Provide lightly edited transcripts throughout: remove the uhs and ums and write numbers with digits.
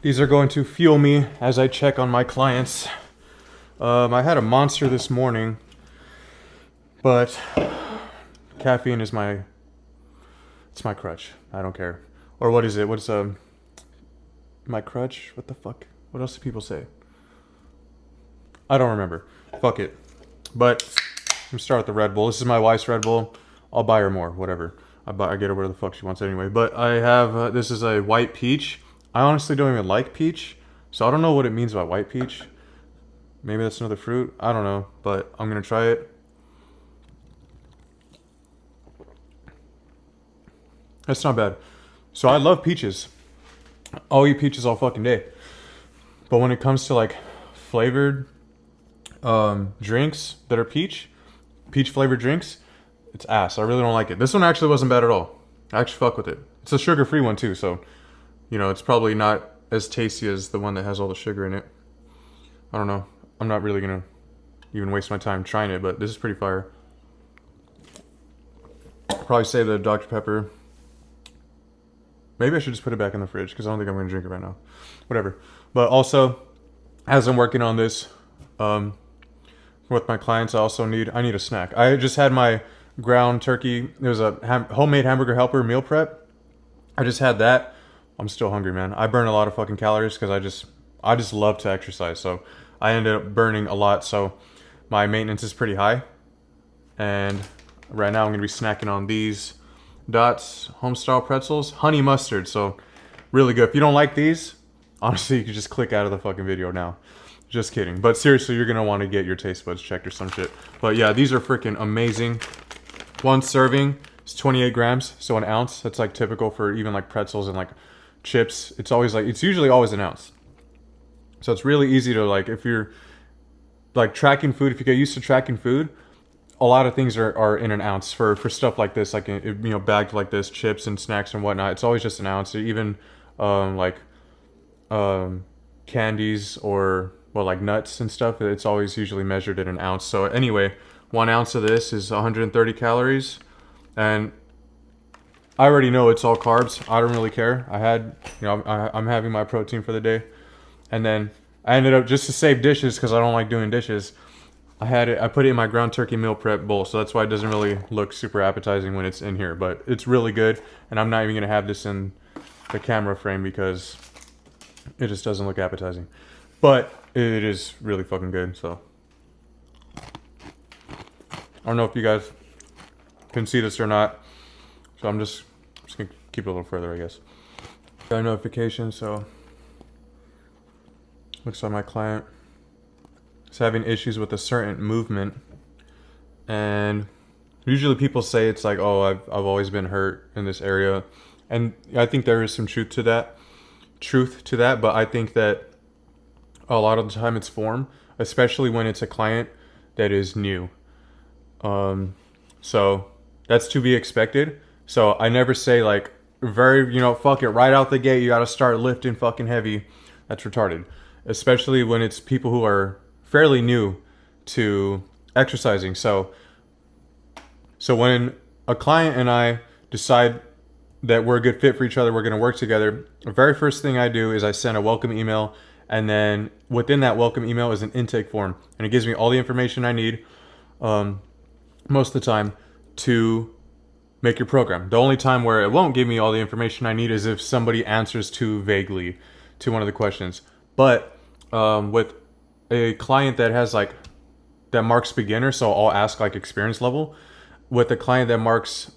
These are going to fuel me as I check on my clients. I had a monster this morning, but caffeine is it's my crutch. I don't care. Or what is it? What's my crutch? What the fuck? What else do people say? I don't remember. Fuck it. But I'm gonna start with the Red Bull. This is my wife's Red Bull. I'll buy her more. Whatever. I get her whatever the fuck she wants anyway. But I have this is a white peach. I honestly don't even like peach, so I don't know what it means by white peach. Maybe that's another fruit. I don't know, but I'm gonna try it. That's not bad. So I love peaches. I'll eat peaches all fucking day. But when it comes to like flavored drinks that are peach flavored drinks, it's ass. I really don't like it. This one actually wasn't bad at all. I actually fuck with it. It's a sugar-free one too, so you know it's probably not as tasty as the one that has all the sugar in it. I don't know. I'm not really gonna even waste my time trying it, but this is pretty fire. Probably save the Dr. Pepper. Maybe I should just put it back in the fridge because I don't think I'm gonna drink it right now. Whatever. But also, as I'm working on this, with my clients, I need a snack. I just had my ground turkey. There's a homemade hamburger helper meal prep. I just had that. I'm still hungry, man. I burn a lot of fucking calories because I just love to exercise. So I ended up burning a lot. So my maintenance is pretty high. And right now I'm gonna be snacking on these Dots homestyle pretzels, honey mustard. So really good. If you don't like these, honestly, you can just click out of the fucking video now. Just kidding. But seriously, you're gonna want to get your taste buds checked or some shit. But yeah, these are freaking amazing. One serving is 28 grams, so an ounce. That's like typical for even like pretzels and like chips. It's usually always an ounce. So it's really easy to like, if you're like tracking food, if you get used to tracking food, a lot of things are in an ounce for stuff like this, like, you know, bagged like this, chips and snacks and whatnot. It's always just an ounce. Even candies or like nuts and stuff, it's always usually measured in an ounce. So anyway, 1 ounce of this is 130 calories, and I already know it's all carbs. I don't really care. I'm having my protein for the day, and then I ended up, just to save dishes because I don't like doing dishes, I put it in my ground turkey meal prep bowl, so that's why it doesn't really look super appetizing when it's in here, but it's really good. And I'm not even gonna have this in the camera frame because it just doesn't look appetizing, but it is really fucking good. So I don't know if you guys can see this or not, so I'm just gonna keep it a little further, I guess. Got a notification, so looks like my client is having issues with a certain movement, and usually people say it's like, oh, I've always been hurt in this area, and I think there is some truth to that, but I think that a lot of the time it's form, especially when it's a client that is new. So that's to be expected. So I never say like fuck it, right out the gate you gotta start lifting fucking heavy. That's retarded, especially when it's people who are fairly new to exercising. So when a client and I decide that we're a good fit for each other, we're going to work together, the very first thing I do is I send a welcome email, and then within that welcome email is an intake form, and it gives me all the information I need most of the time to make your program. The only time where it won't give me all the information I need is if somebody answers too vaguely to one of the questions. But with a client that has like, that marks beginner, so I'll ask like experience level. With a client that marks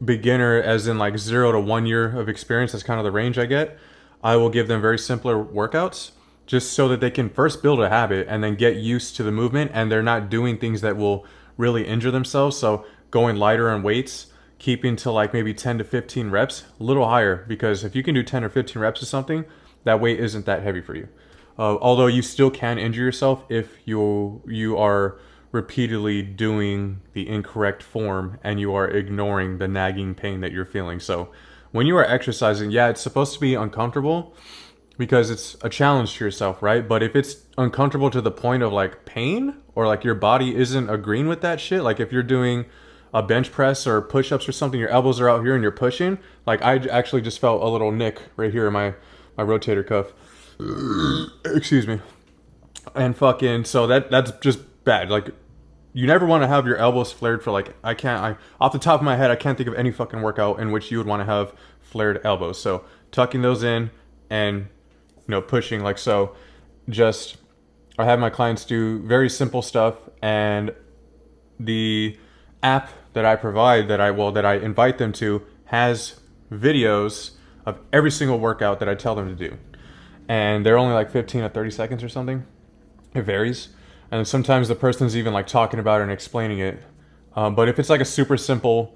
beginner as in like 0 to 1 year of experience, that's kind of the range I get, I will give them very simpler workouts just so that they can first build a habit and then get used to the movement, and they're not doing things that will really injure themselves. So going lighter on weights, keeping to like maybe 10 to 15 reps, a little higher, because if you can do 10 or 15 reps of something, that weight isn't that heavy for you. Although you still can injure yourself if you are repeatedly doing the incorrect form and you are ignoring the nagging pain that you're feeling. So when you are exercising, yeah, it's supposed to be uncomfortable because it's a challenge to yourself, right? But if it's uncomfortable to the point of like pain, or like your body isn't agreeing with that shit, like if you're doing a bench press or push-ups or something, your elbows are out here and you're pushing, like I actually just felt a little nick right here in my rotator cuff. Excuse me. And fucking, so that's just bad. Like, you never want to have your elbows flared for like, off the top of my head, I can't think of any fucking workout in which you would want to have flared elbows. So tucking those in and, pushing like so. Just, I have my clients do very simple stuff, and the app that I provide, that I invite them to, has videos of every single workout that I tell them to do. And they're only like 15 to 30 seconds or something. It varies. And sometimes the person's even like talking about it and explaining it. But if it's like a super simple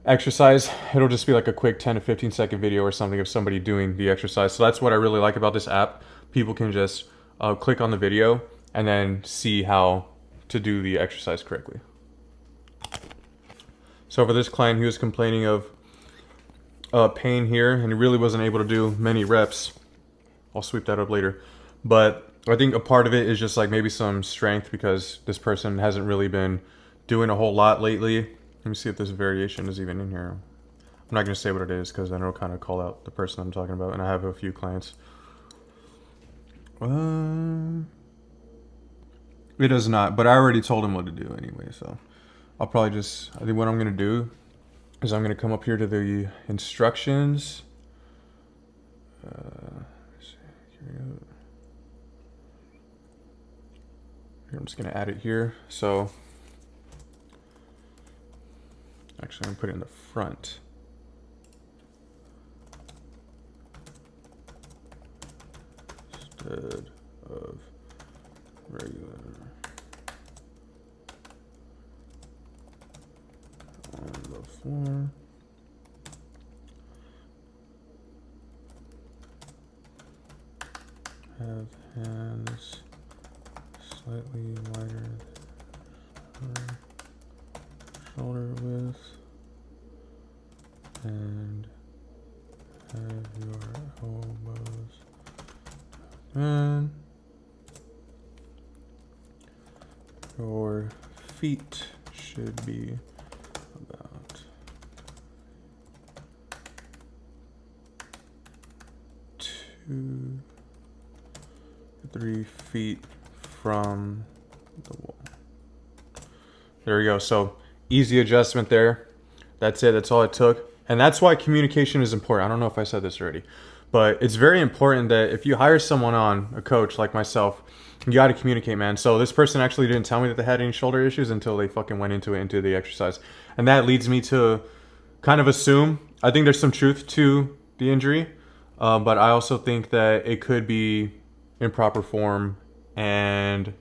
exercise, it'll just be like a quick 10 to 15 second video or something of somebody doing the exercise. So that's what I really like about this app. People can just click on the video and then see how to do the exercise correctly. So for this client, he was complaining of pain here, and he really wasn't able to do many reps. I'll sweep that up later. But I think a part of it is just like maybe some strength, because this person hasn't really been doing a whole lot lately. Let me see if this variation is even in here. I'm not going to say what it is because then it'll kind of call out the person I'm talking about, and I have a few clients. It does not, but I already told him what to do anyway, so I'll probably just, I think what I'm going to do is I'm going to come up here to the instructions. I'm just going to add it here. So actually, I'm going to put it in the front. Instead of regular on the floor. Have hands slightly wider than shoulder width, and have your elbows and your feet should be about 2 to 3 feet from the wall. There we go. So easy adjustment there. That's it. That's all it took. And that's why communication is important. I don't know if I said this already, but it's very important that if you hire someone on, a coach like myself, you got to communicate, man. So this person actually didn't tell me that they had any shoulder issues until they fucking went into the exercise. And that leads me to kind of assume, I think there's some truth to the injury, but I also think that it could be improper form and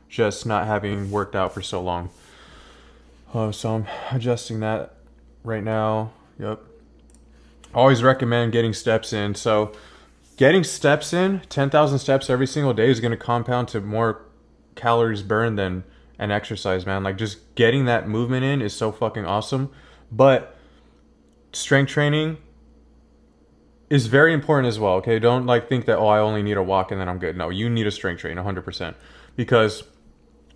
just not having worked out for so long. So I'm adjusting that right now. Yep. Always recommend getting steps in. So getting steps in, 10,000 steps every single day is going to compound to more calories burned than an exercise, man. Like, just getting that movement in is so fucking awesome. But strength training is very important as well, okay? Don't like think that, oh, I only need a walk and then I'm good. No, you need a strength train 100%, because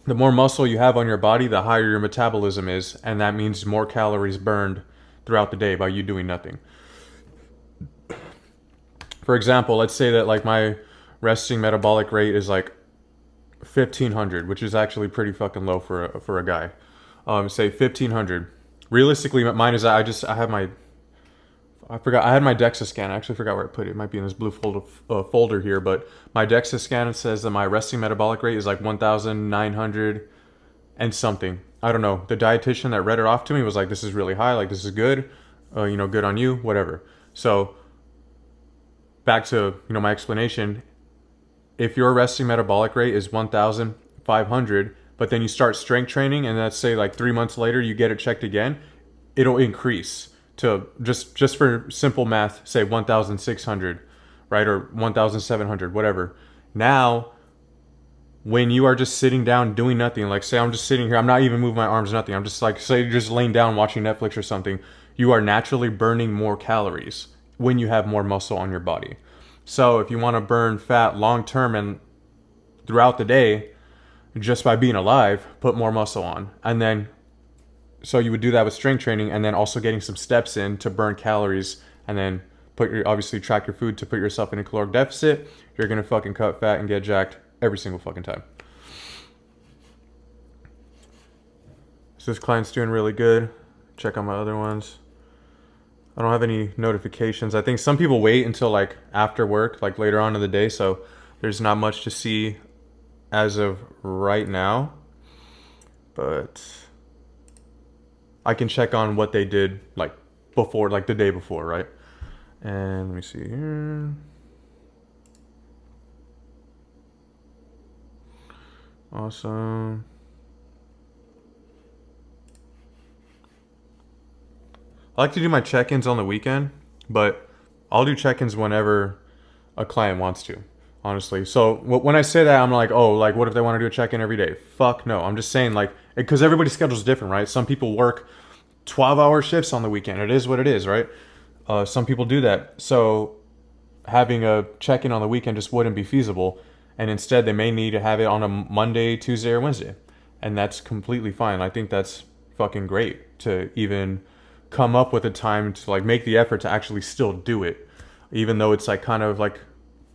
the more muscle you have on your body, the higher your metabolism is, and that means more calories burned throughout the day by you doing nothing. For example, let's say that like my resting metabolic rate is like 1500, which is actually pretty fucking low for a guy. Say 1500. Realistically, mine is I had my DEXA scan. I actually forgot where I put it. It might be in this blue folder here, but my DEXA scan says that my resting metabolic rate is like 1,900 and something. I don't know. The dietitian that read it off to me was like, "This is really high. Like, this is good. Good on you. Whatever." So back to my explanation. If your resting metabolic rate is 1,500, but then you start strength training, and let's say like 3 months later you get it checked again, it'll increase to just for simple math, say 1,600, right? Or 1,700, whatever. Now, when you are just sitting down doing nothing, like say I'm just sitting here, I'm not even moving my arms, nothing. I'm just like, say you're just laying down watching Netflix or something, you are naturally burning more calories when you have more muscle on your body. So if you want to burn fat long term and throughout the day, just by being alive, put more muscle on. And then, so you would do that with strength training, and then also getting some steps in to burn calories, and then obviously track your food to put yourself in a caloric deficit, you're gonna fucking cut fat and get jacked every single fucking time. So this client's doing really good. Check on my other ones. I don't have any notifications. I think some people wait until like after work, like later on in the day, so there's not much to see as of right now. But I can check on what they did like before, like the day before, right? And let me see here. Awesome. I like to do my check-ins on the weekend, but I'll do check-ins whenever a client wants to, honestly. So when I say that, I'm like, oh, like what if they want to do a check-in every day? Fuck no. I'm just saying like, because everybody's schedule is different, right? Some people work 12-hour shifts on the weekend. It is what it is, right? Some people do that. So having a check-in on the weekend just wouldn't be feasible. And instead, they may need to have it on a Monday, Tuesday, or Wednesday. And that's completely fine. I think that's fucking great to even come up with a time to like make the effort to actually still do it. Even though it's like kind of like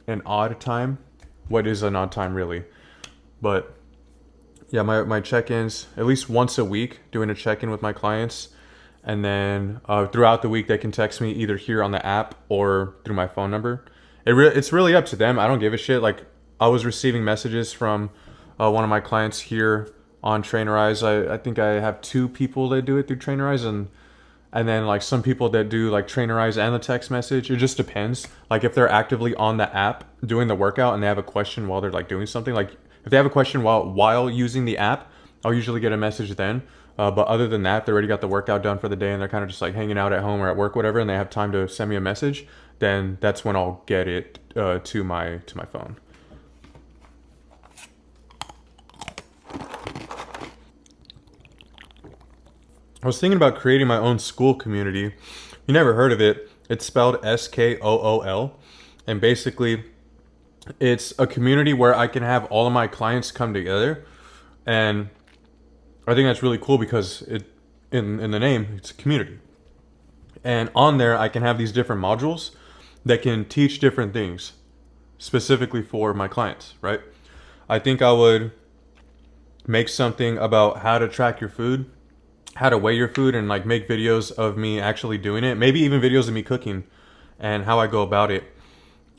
an odd time. What is an odd time really? But yeah, my check-ins, at least once a week, doing a check-in with my clients. And then throughout the week, they can text me either here on the app or through my phone number. It's really up to them. I don't give a shit. Like, I was receiving messages from one of my clients here on Trainerize. I think I have 2 people that do it through Trainerize, and then like some people that do like Trainerize and the text message. It just depends. Like if they're actively on the app doing the workout and they have a question while they're like doing something, like if they have a question while using the app, I'll usually get a message then. But other than that, they already got the workout done for the day and they're kind of just like hanging out at home or at work, whatever, and they have time to send me a message, then that's when I'll get it to my phone. I was thinking about creating my own Skool community. You never heard of it. It's spelled Skool. And basically, it's a community where I can have all of my clients come together. And I think that's really cool because in the name, it's a community. And on there, I can have these different modules that can teach different things specifically for my clients, right? I think I would make something about how to track your food, how to weigh your food, and like make videos of me actually doing it. Maybe even videos of me cooking and how I go about it.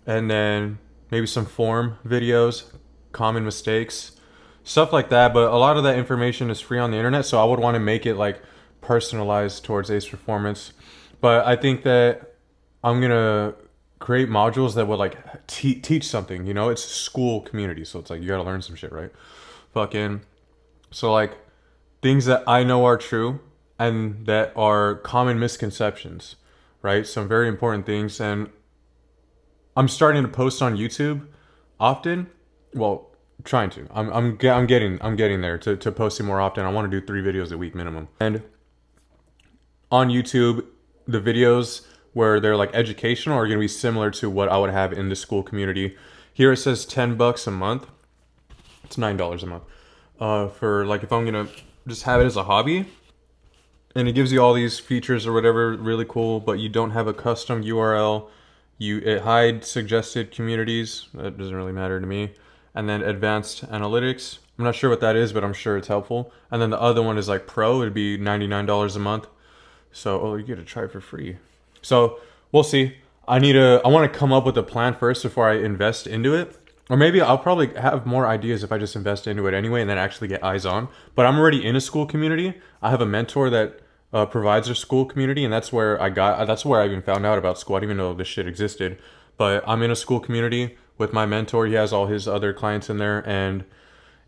And then maybe some form videos, common mistakes, stuff like that. But a lot of that information is free on the internet, so I would want to make it like personalized towards Ace Performance. But I think that I'm gonna create modules that would like teach something. You know, it's a Skool community, so it's like you gotta learn some shit, right? Fucking so like things that I know are true and that are common misconceptions, right? Some very important things. And I'm starting to post on YouTube often. Well, trying to. I'm getting there to posting more often. I want to do 3 videos a week minimum. And on YouTube, the videos where they're like educational are going to be similar to what I would have in the Skool community. Here it says $10 a month. It's $9 a month. For like if I'm gonna just have it as a hobby, and it gives you all these features or whatever, really cool, but you don't have a custom URL. It hides suggested communities. That doesn't really matter to me. And then advanced analytics. I'm not sure what that is, but I'm sure it's helpful. And then the other one is like pro. It'd be $99 a month. So, you get to try it for free. So we'll see. I want to come up with a plan first before I invest into it. Or maybe I'll probably have more ideas if I just invest into it anyway and then actually get eyes on. But I'm already in a Skool community. I have a mentor that provides a Skool community, and that's where I even found out about Skool. I didn't even know this shit existed. But I'm in a Skool community with my mentor. He has all his other clients in there, and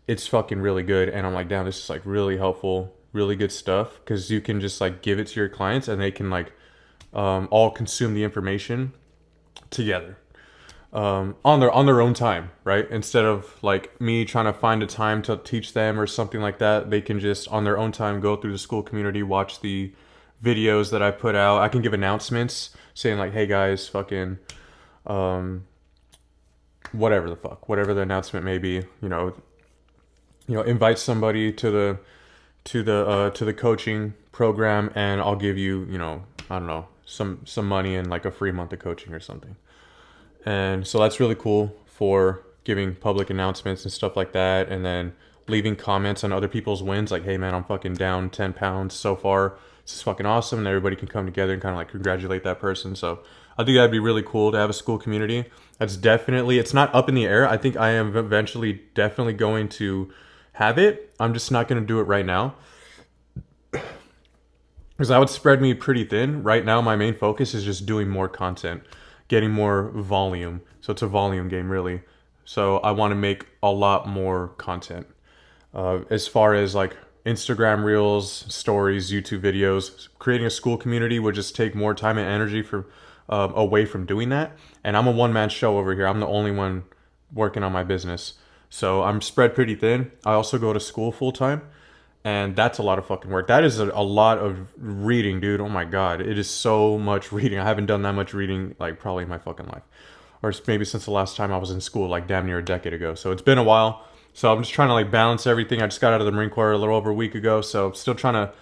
it's fucking really good. And I'm like, damn, this is like really helpful, really good stuff, because you can just like give it to your clients and they can like all consume the information together. On their own time, right? Instead of like me trying to find a time to teach them or something like that, they can just on their own time go through the Skool community, watch the videos that I put out. I can give announcements saying like, hey guys, fucking whatever the announcement may be, you know, invite somebody to the coaching program, and I'll give you, I don't know, some money and like a free month of coaching or something. And so that's really cool for giving public announcements and stuff like that, and then leaving comments on other people's wins, like, hey man, I'm fucking down 10 pounds so far. This is fucking awesome, and everybody can come together and kind of like congratulate that person. So I think that'd be really cool to have a school community. That's definitely, it's not up in the air. I think I am eventually definitely going to have it. I'm just not going to do it right now, because that would spread me pretty thin. Right now, my main focus is just doing more content, getting more volume. So it's a volume game, really. So I want to make a lot more content. As far as like Instagram Reels, stories, YouTube videos, creating a school community would just take more time and energy from away from doing that. And I'm a one-man show over here. I'm the only one working on my business. So I'm spread pretty thin. I also go to school full time, and that's a lot of fucking work. That is a lot of reading, dude. Oh my god, it is so much reading. I haven't done that much reading like probably in my fucking life, or maybe since the last time I was in school, like damn near a decade ago. So it's been a while. So I'm just trying to like balance everything. I just got out of the Marine Corps a little over a week ago, so still trying to.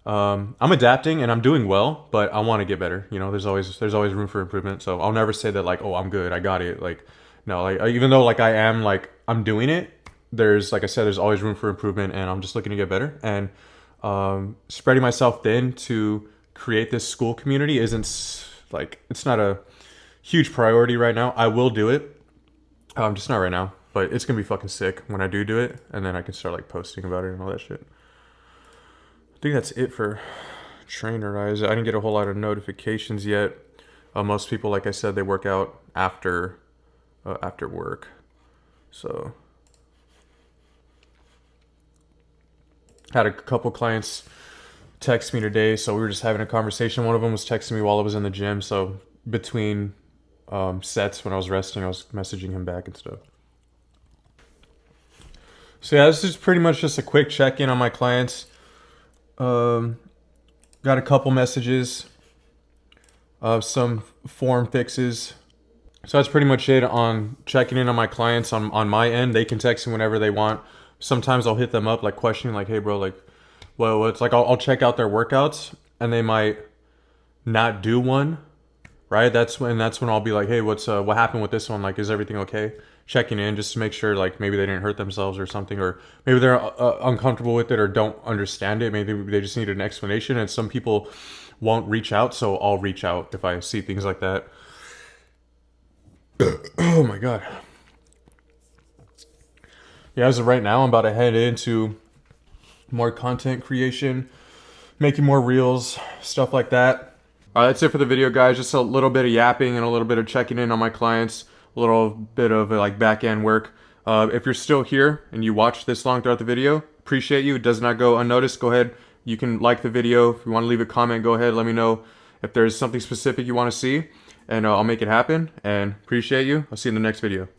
I'm adapting and I'm doing well, but I want to get better. You know, there's always room for improvement. So I'll never say that like, oh, I'm good, I got it. Like, no, like even though like I am like I'm doing it, there's like I said, there's always room for improvement, and I'm just looking to get better. And spreading myself thin to create this school community isn't like, it's not a huge priority right now. I will do it, just not right now. But it's gonna be fucking sick when I do it, and then I can start like posting about it and all that shit. I think that's it for Trainerize. I didn't get a whole lot of notifications yet. Most people, like I said, they work out after work. So had a couple clients text me today, so we were just having a conversation. One of them was texting me while I was in the gym. So between sets when I was resting, I was messaging him back and stuff. So yeah, this is pretty much just a quick check-in on my clients. Got a couple messages, some form fixes. So that's pretty much it on checking in on my clients on my end. They can text me whenever they want. Sometimes I'll hit them up like questioning like, hey bro, like, well, it's like I'll check out their workouts and they might not do one, right? That's when I'll be like, hey, what happened with this one? Like, is everything okay? Checking in just to make sure like maybe they didn't hurt themselves or something, or maybe they're uncomfortable with it or don't understand it. Maybe they just need an explanation, and some people won't reach out, so I'll reach out if I see things like that. Oh my god. Yeah, as of right now, I'm about to head into more content creation, making more reels, stuff like that. All right, that's it for the video, guys. Just a little bit of yapping and a little bit of checking in on my clients, a little bit of like back end work. If you're still here and you watch this long throughout the video, appreciate you. It does not go unnoticed. Go ahead. You can like the video. If you want to leave a comment, go ahead. Let me know if there's something specific you want to see, and I'll make it happen. And appreciate you. I'll see you in the next video.